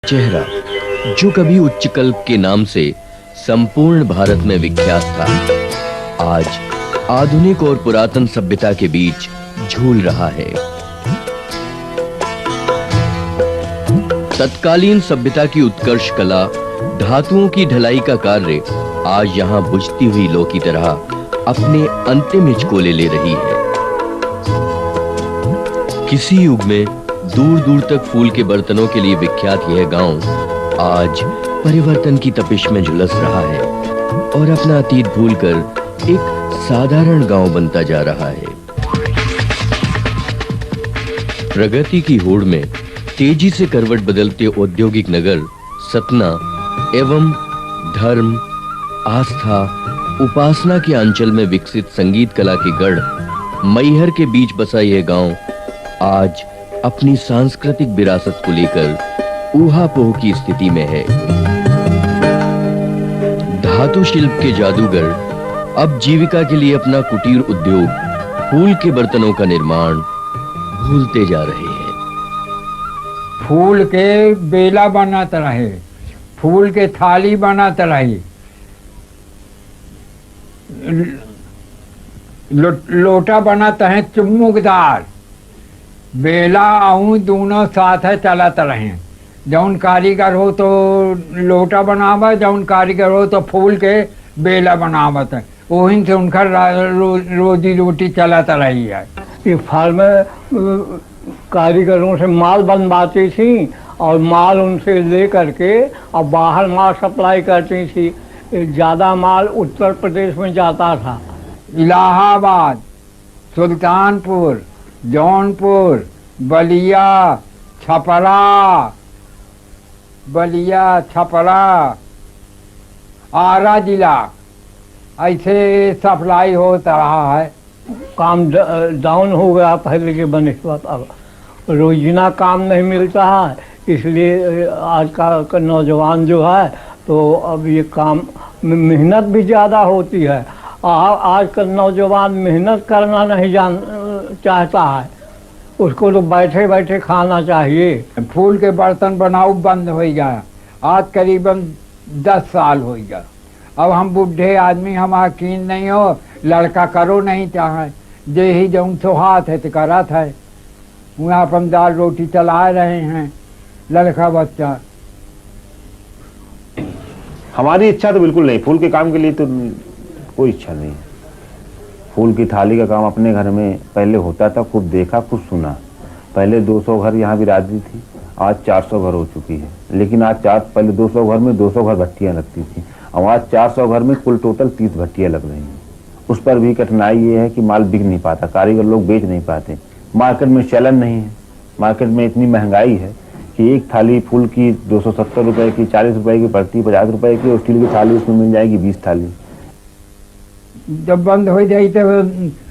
चेहरा जो कभी उच्चकल्प के नाम से संपूर्ण भारत में विख्यात था, आज आधुनिक और पुरातन सभ्यता के बीच झूल रहा है। तत्कालीन सभ्यता की उत्कर्ष कला, धातुओं की ढलाई का कार्य आज यहां बुझती हुई लो की तरह अपने अंतिम हिचकोले ले रही है। किसी युग में दूर दूर तक फूल के बर्तनों के लिए विख्यात यह गांव आज परिवर्तन की तपिश में झुलस रहा है और अपना अतीत भूलकर एक साधारण गांव बनता जा रहा है। प्रगति की होड़ में तेजी से करवट बदलते औद्योगिक नगर सतना एवं धर्म, आस्था, उपासना के अंचल में विकसित संगीत कला के गढ़ मैहर के बीच बसा यह गांव आज अपनी सांस्कृतिक विरासत को लेकर ऊहापोह की स्थिति में है। धातु शिल्प के जादूगर अब जीविका के लिए अपना कुटीर उद्योग फूल के बर्तनों का निर्माण भूलते जा रहे हैं। फूल के बेला बनाते रहे, फूल के थाली बनाते रहे, लोटा बनाते हैं चुम्मुकदार, बेला आऊं दोनों साथ है चलाते रहे। जौन कारीगर हो तो लोटा बनावा, जौन कारीगर हो तो फूल के बेला बनावत है। वहीं से उनका रोजी रोटी चलाता रही है। इस फार्म में कारीगरों से माल बनवाती थी और माल उनसे ले करके और बाहर माल सप्लाई करती थी। ज़्यादा माल उत्तर प्रदेश में जाता था। इलाहाबाद, सुल्तानपुर, जौनपुर, बलिया, छपरा, आरा जिला, ऐसे सप्लाई होता रहा है। काम डाउन हो गया पहले के बनस्पत, अब रोजीना काम नहीं मिलता है, इसलिए आज का नौजवान जो है तो अब ये काम मेहनत भी ज़्यादा होती है। आज का नौजवान मेहनत करना नहीं चाहता है, उसको तो बैठे बैठे खाना चाहिए। फूल के बर्तन बनाओ बंद हो गया, आज करीबन 10 साल हो गया। अब हम बूढ़े आदमी, हम यकीन नहीं हो, लड़का करो नहीं चाहे, जे ही जौन सो हाथ है तो करत है। वहाँ अपन दाल रोटी चला रहे हैं, लड़का बच्चा। हमारी इच्छा तो बिल्कुल नहीं, फूल के काम के लिए तो कोई इच्छा नहीं है। फूल की थाली का काम अपने घर में पहले होता था, खूब देखा, खूब सुना। पहले 200 घर यहाँ बिरादरी थी, आज 400 घर हो चुकी है। लेकिन आज पहले 200 घर में 200 घर भट्टियाँ लगती थी, और आज 400 घर में कुल टोटल 30 भट्टियाँ लग रही हैं। उस पर भी कठिनाई ये है कि माल बिक नहीं पाता, कारीगर लोग बेच नहीं पाते, मार्केट में चलन नहीं है। मार्केट में इतनी महंगाई है कि एक थाली फूल की 270 रुपये की, 40 रुपये की पड़ती, 50 रुपये की, और स्टील की थाली उसमें मिल जाएगी 20 थाली। जब बंद हो जाई तो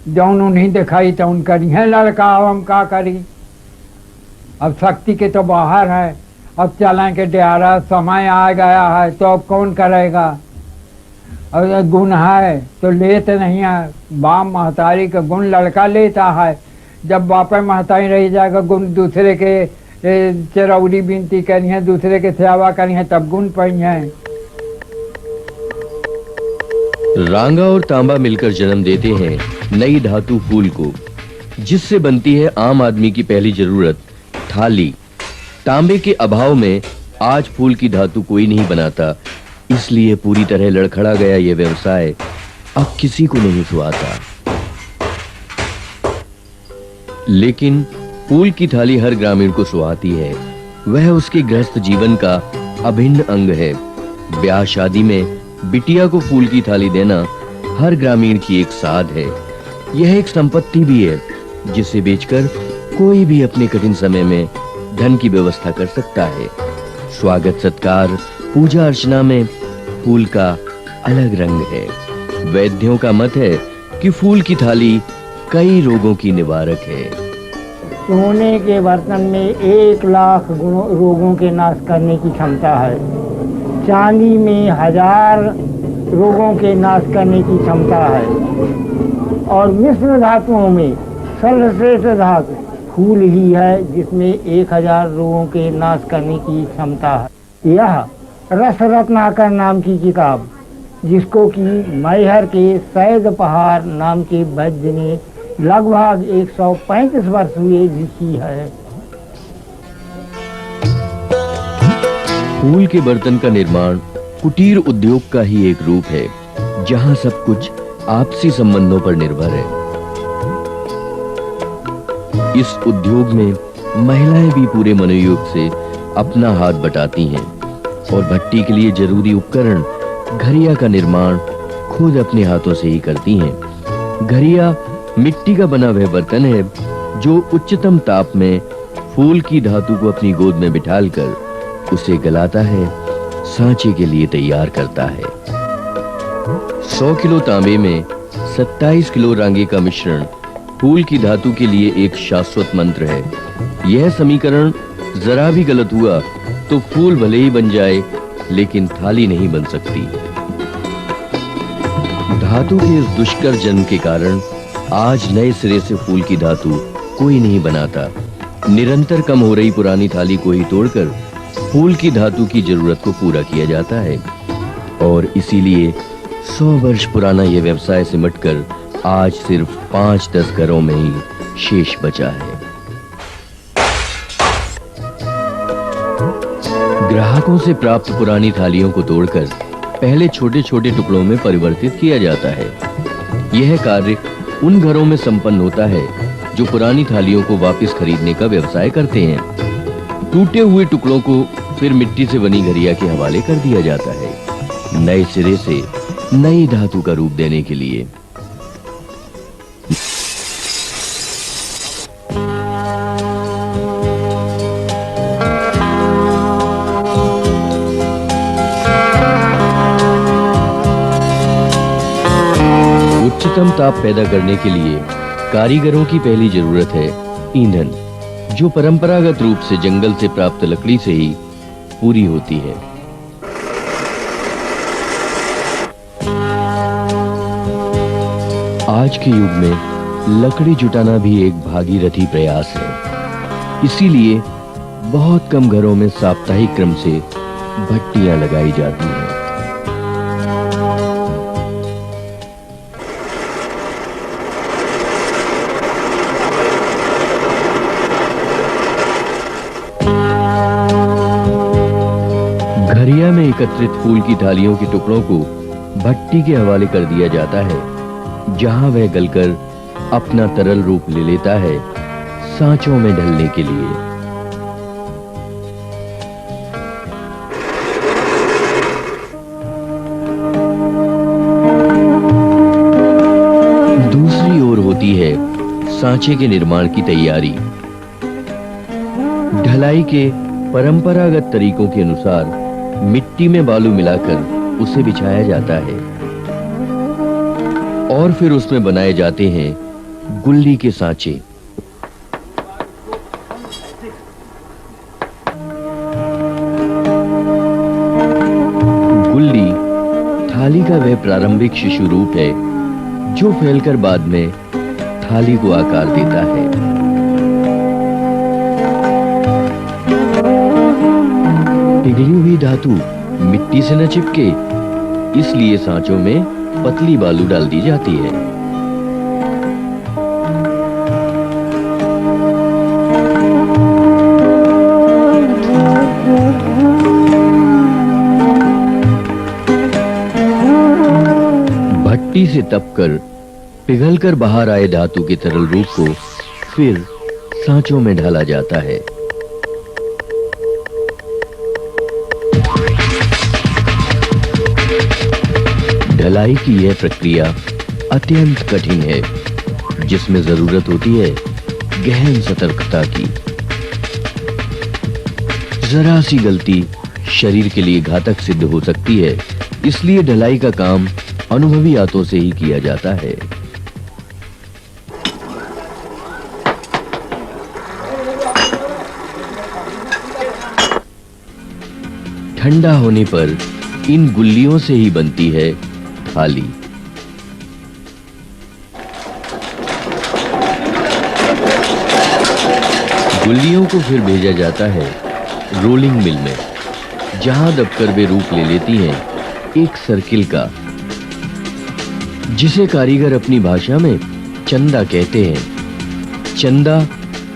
जौन उन्हीं दिखाई तो उन करी है लड़का, अब हम का करी। अब शक्ति के तो बाहर है, अब चलें के डेरा समय आ गया है तो अब कौन करेगा। अब गुण है तो लेते नहीं है, बाप महतारी का गुण लड़का लेता है। जब बापे महतारी रह जाएगा, गुण दूसरे के चरौरी बिनती करी है, दूसरे के सेवा करी है, तब गुण पड़ी है। रांगा और तांबा मिलकर जन्म देते हैं नई धातु फूल को, जिससे बनती है आम आदमी की पहली जरूरत थाली। तांबे के अभाव में आज फूल की धातु कोई नहीं बनाता, इसलिए पूरी तरह लड़खड़ा गया ये व्यवसाय अब किसी को नहीं सुहाता। लेकिन फूल की थाली हर ग्रामीण को सुहाती है, वह उसके गृहस्थ जीवन का अभिन्न अंग है। ब्याह शादी में बिटिया को फूल की थाली देना हर ग्रामीण की एक साध है। यह एक संपत्ति भी है जिसे बेचकर कोई भी अपने कठिन समय में धन की व्यवस्था कर सकता है। स्वागत सत्कार, पूजा अर्चना में फूल का अलग रंग है। वैद्यों का मत है कि फूल की थाली कई रोगों की निवारक है। सोने के बर्तन में 1 लाख रोगों के नाश करने की क्षमता है। चांदी में 1000 रोगों के नाश करने की क्षमता है। और मिश्र धातुओं में सर्वश्रेष्ठ धातु फूल ही है जिसमें 1000 रोगों के नाश करने की क्षमता है। यह रस रत्नाकर नाम की किताब, जिसको कि मैहर के सैद पहाड़ नाम के वैद्य ने लगभग 135 वर्ष हुए लिखी है। फूल के बर्तन का निर्माण कुटीर उद्योग का ही एक रूप है, जहां सब कुछ आपसी संबंधों पर निर्भर है। इस उद्योग में महिलाएं भी पूरे मनोयोग से अपना हाथ बटाती हैं और भट्टी के लिए जरूरी उपकरण घरिया का निर्माण खुद अपने हाथों से ही करती हैं। घरिया मिट्टी का बना वह बर्तन है जो उच्चतम ताप में फूल की धातु को अपनी गोद में बिठालकर उसे गलाता है, सांचे के लिए तैयार करता है। 100 किलो तांबे में 27 किलो रांगे का मिश्रण फूल की धातु के लिए एक शाश्वत मंत्र है। यह समीकरण जरा भी गलत हुआ तो फूल भले ही बन जाए, लेकिन थाली नहीं बन सकती। धातु के इस दुष्कर जन्म के कारण आज नए सिरे से फूल की धातु कोई नहीं बनाता। निरंतर कम हो रही पुरानी थाली को ही तोड़कर फूल की धातु की जरूरत को पूरा किया जाता है और इसीलिए 100 वर्ष पुराना यह व्यवसाय सिमटकर आज सिर्फ 5-10 घरों में ही शेष बचा है। ग्राहकों से प्राप्त पुरानी थालियों को तोड़कर पहले छोटे-छोटे टुकड़ों में परिवर्तित किया जाता है। यह कार्य उन घरों में संपन्न होता है जो पुरानी थालियों को वापस खरीदने का व्यवसाय करते हैं। टूटे हुए टुकड़ों को फिर मिट्टी से बनी घरिया के हवाले कर दिया जाता है, नए सिरे से नई धातु का रूप देने के लिए। उच्चतम ताप पैदा करने के लिए कारीगरों की पहली जरूरत है ईंधन, जो परंपरागत रूप से जंगल से प्राप्त लकड़ी से ही पूरी होती है। आज के युग में लकड़ी जुटाना भी एक भागीरथी प्रयास है। इसीलिए बहुत कम घरों में साप्ताहिक क्रम से भट्टियां लगाई जाती हैं। घरिया में एकत्रित फूल की थालियों के टुकड़ों को भट्टी के हवाले कर दिया जाता है, जहां वह गलकर अपना तरल रूप ले लेता है सांचों में ढलने के लिए। दूसरी ओर होती है सांचे के निर्माण की तैयारी। ढलाई के परंपरागत तरीकों के अनुसार मिट्टी में बालू मिलाकर उसे बिछाया जाता है और फिर उसमें बनाए जाते हैं गुल्ली के सांचे। गुल्ली थाली का वह प्रारंभिक शिशु रूप है जो फैलकर बाद में थाली को आकार देता है। पिघली हुई धातु मिट्टी से न चिपके, इसलिए सांचों में पतली बालू डाल दी जाती है। भट्टी से तपकर पिघलकर बाहर आए धातु के तरल रूप को फिर सांचों में ढाला जाता है। ढलाई की यह प्रक्रिया अत्यंत कठिन है, जिसमें जरूरत होती है गहन सतर्कता की। जरा सी गलती शरीर के लिए घातक सिद्ध हो सकती है, इसलिए ढलाई का काम अनुभवी हाथों से ही किया जाता है। ठंडा होने पर इन गुल्लियों से ही बनती है थाली। गुल्लियों को फिर भेजा जाता है रोलिंग मिल में, जहां दबकर वे रूप ले लेती हैं एक सर्किल का, जिसे कारीगर अपनी भाषा में चंदा कहते हैं। चंदा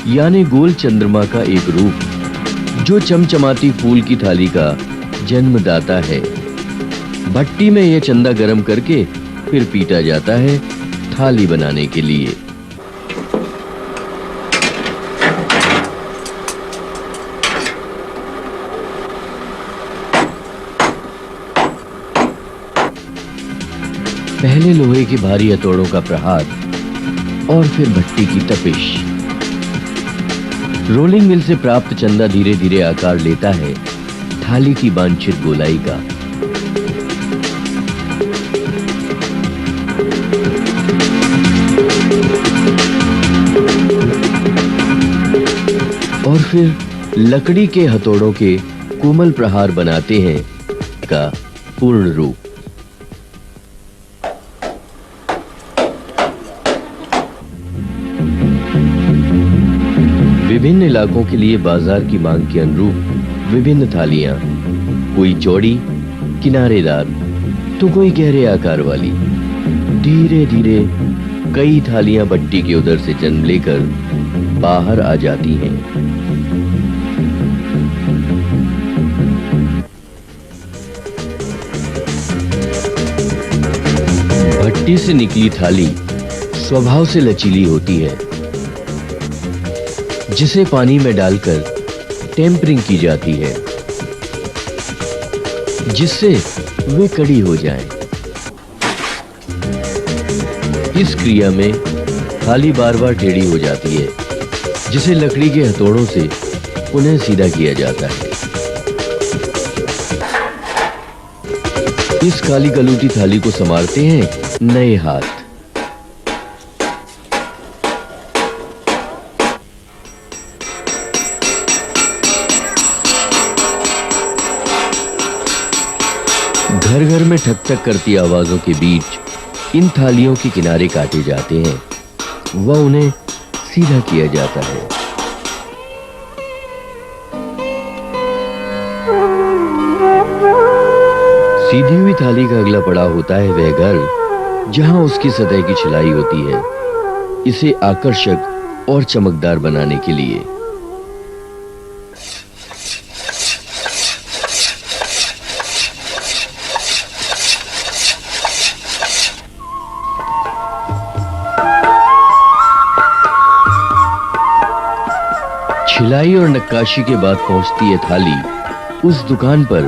यानी गोल चंद्रमा का एक रूप जो चमचमाती फूल की थाली का जन्मदाता है। भट्टी में यह चंदा गरम करके फिर पीटा जाता है थाली बनाने के लिए। पहले लोहे के भारी हथौड़ों का प्रहार और फिर भट्टी की तपिश। रोलिंग मिल से प्राप्त चंदा धीरे धीरे आकार लेता है थाली की वांछित गोलाई का। और फिर लकड़ी के हथौड़ों के कोमल प्रहार बनाते हैं का पूर्ण रूप। विभिन्न इलाकों के लिए बाजार की मांग के अनुरूप विभिन्न थालियां, कोई चौड़ी किनारेदार तो कोई गहरे आकार वाली। धीरे धीरे कई थालियां भट्टी के उधर से जन्म लेकर बाहर आ जाती हैं। भट्टी से निकली थाली स्वभाव से लचीली होती है, जिसे पानी में डालकर टेम्परिंग की जाती है, जिससे वे कड़ी हो जाएं। इस क्रिया में थाली बार बार टेढ़ी हो जाती है, जिसे लकड़ी के हथौड़ों से पुनः सीधा किया जाता है। इस काली गलूटी थाली को संवारते हैं नए हाथ। घर घर में ठक ठक करती आवाजों के बीच इन थालियों के किनारे काटे जाते हैं, वह उन्हें सीधा किया जाता है। सीधी हुई थाली का अगला पड़ाव होता है वह घर जहां उसकी सतह की छिलाई होती है, इसे आकर्षक और चमकदार बनाने के लिए। छिलाई और नक्काशी के बाद पहुंचती है थाली उस दुकान पर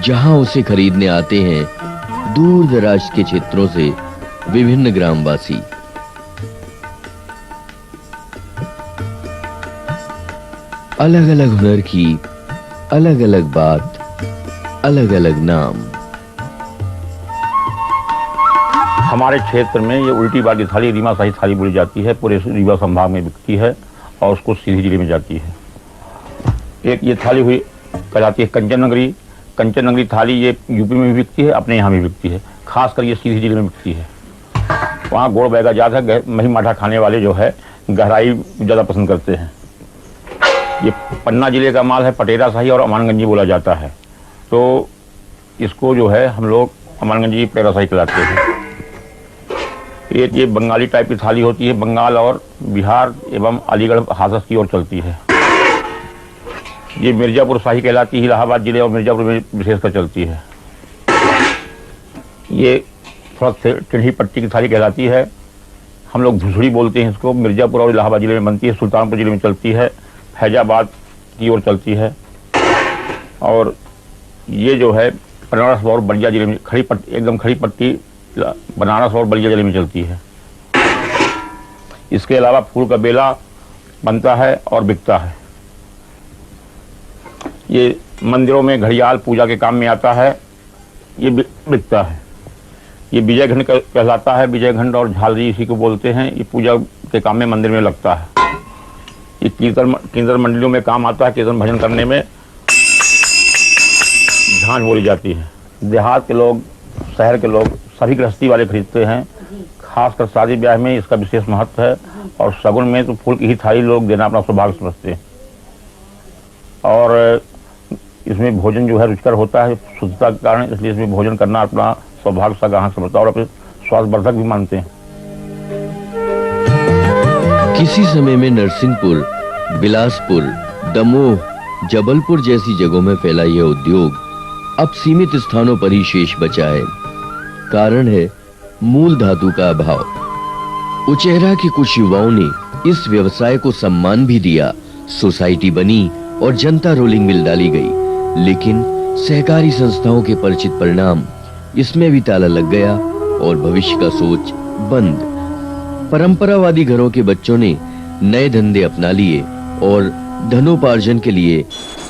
जहां उसे खरीदने आते हैं दूर दराज के क्षेत्रों से विभिन्न ग्रामवासी। अलग अलग हुनर की अलग अलग बात, अलग अलग नाम। हमारे क्षेत्र में ये उल्टी बागी थाली, रीमा शाही थाली बोली जाती है। पूरे रीवा संभाग में बिकती है और उसको सीधी जिले में जाती है। एक ये थाली हुई कहलाती है कंचननगरी। कंचननगरी थाली ये यूपी में भी बिकती है, अपने यहाँ भी बिकती है। खासकर ये सीधी जिले में बिकती है। वहाँ गोड़ बैगा ज़्यादा है, मही माठा खाने वाले जो है गहराई ज़्यादा पसंद करते हैं। ये पन्ना जिले का माल है, पटेरा शाही और अमानगंजी बोला जाता है। तो इसको जो है हम लोग अमानगंजी पटेरा शाही कहलाते हैं। ये बंगाली टाइप की थाली होती है, बंगाल और बिहार एवं अलीगढ़ हाथरस की ओर चलती है। ये मिर्जापुर शाही कहलाती है, इलाहाबाद जिले और मिर्जापुर में विशेषकर चलती है। ये थोड़ा टेढ़ी पट्टी की थाली कहलाती है, हम लोग धुसड़ी बोलते हैं इसको। मिर्जापुर और इलाहाबाद जिले में बनती है, सुल्तानपुर जिले में चलती है, फैजाबाद की ओर चलती है। और ये जो है बनारस और बलिया जिले में खड़ी पट्टी, एकदम खड़ी पट्टी बनारस और बलिया जिले में चलती है। इसके अलावा फूल का बेला बनता है और बिकता है। ये मंदिरों में घड़ियाल पूजा के काम में आता है, ये बिकता है। ये विजय घंट कहलाता है, विजय घंट और झालरी इसी को बोलते हैं। ये पूजा के काम में मंदिर में लगता है। ये कीर्तन मंडलियों में काम आता है, कीर्तन भजन करने में झांझ बोली जाती है। देहात के लोग, शहर के लोग सभी गृहस्थी वाले खरीदते हैं, खासकर शादी ब्याह में इसका विशेष महत्व है। और शगुन में तो फूल की ही थाली लोग देना अपना सौभाग्य समझते हैं। और इसमें भोजन जो है रुचिकर होता है शुद्धता के कारण, इसलिए इसमें भोजन करना अपना सौभाग्य सा ग्राहक समझता है और अपने स्वास्थ्यवर्धक भी मानते हैं। किसी समय में नरसिंहपुर, बिलासपुर, दमोह, जबलपुर जैसी जगहों में फैला यह उद्योग अब सीमित स्थानों पर ही शेष बचा है। कारण है मूल धातु का अभाव। उचेहरा के कुछ युवाओं ने इस व्यवसाय को सम्मान भी दिया, सोसाइटी बनी और जनता रोलिंग मिल डाली गई। लेकिन सहकारी संस्थाओं के परिचित परिणाम, इसमें भी ताला लग गया और भविष्य का सोच बंद। परंपरावादी घरों के बच्चों ने नए धंधे अपना लिए और धनोपार्जन के लिए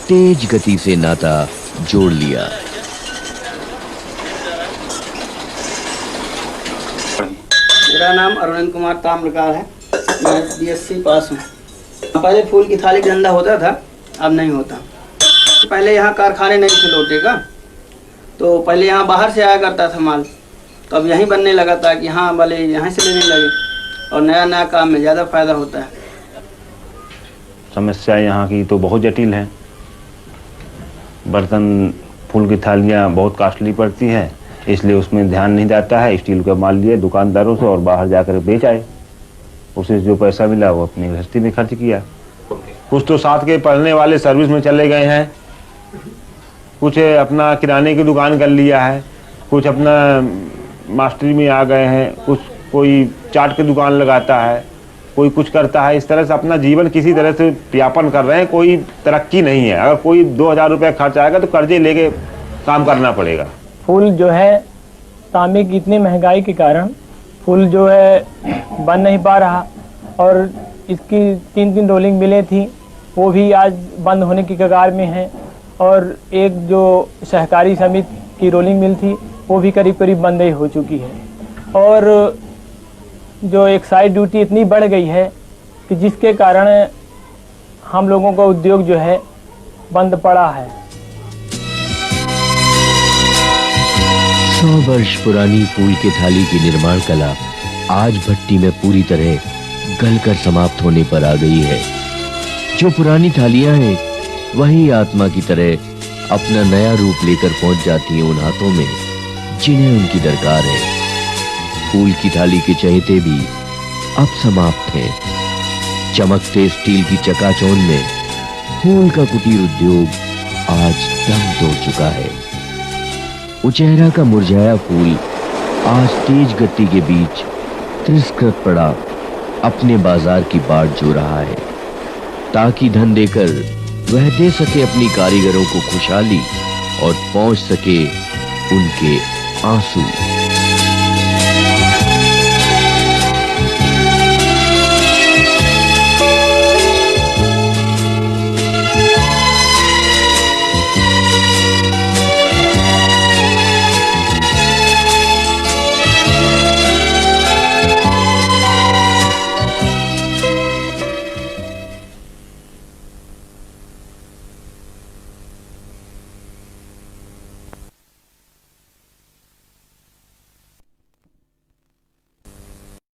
तेज गति से नाता जोड़ लिया। मेरा नाम अरविंद कुमार ताम्रकार है। मैं BSc पास हूँ। पहले फूल की थाली का धंधा होता था, अब नहीं होता। पहले यहाँ कारखाने नहीं थे लोटे का, तो पहले यहाँ बाहर से आया करता था माल, तो अब यहीं बनने लगा था कि हाँ वाले यहाँ से लेने लगे और नया नया काम में ज़्यादा फायदा होता है। समस्या यहाँ की तो बहुत जटिल है। बर्तन, फूल की थालियाँ बहुत कॉस्टली पड़ती है, इसलिए उसमें ध्यान नहीं जाता है। स्टील का माल लिए दुकानदारों से और बाहर जाकर बेच आए। उसे जो पैसा मिला वो अपनी गृहस्थी में खर्च किया। कुछ तो साथ के पढ़ने वाले सर्विस में चले गए हैं, कुछ अपना किराने की दुकान कर लिया है, कुछ अपना मास्टरी में आ गए हैं, कुछ कोई चाट की दुकान लगाता है, कोई कुछ करता है। इस तरह से अपना जीवन किसी तरह से यापन कर रहे हैं। कोई तरक्की नहीं है। अगर कोई 2000 रुपये खर्च आएगा तो कर्जे लेके काम करना पड़ेगा। फूल जो है तांबे की इतनी महंगाई के कारण फूल जो है बन नहीं पा रहा, और इसकी 3 रोलिंग मिलें थी, वो भी आज बंद होने की कगार में है। और एक जो सहकारी समिति की रोलिंग मिल थी वो भी करीब करीब बंद ही हो चुकी है। और जो एक्साइज ड्यूटी इतनी बढ़ गई है कि जिसके कारण हम लोगों का उद्योग जो है बंद पड़ा है। 100 वर्ष पुरानी फूल की थाली की निर्माण कला आज भट्टी में पूरी तरह गलकर समाप्त होने पर आ गई है। जो पुरानी थालियां हैं वही आत्मा की तरह अपना नया रूप लेकर पहुंच जाती हैं उन हाथों में जिन्हें उनकी दरकार है। फूल की थाली के चहेते भी अब समाप्त हैं। चमकते स्टील की चकाचौंध में फूल का कुटीर उद्योग आज दम तोड़ चुका है। उचेहरा का मुरझाया फूल आज तेज गति के बीच तिरस्कृत पड़ा अपने बाजार की बाट जो रहा है, ताकि धन देकर वह दे सके अपनी कारीगरों को खुशहाली और पहुंच सके उनके आंसू।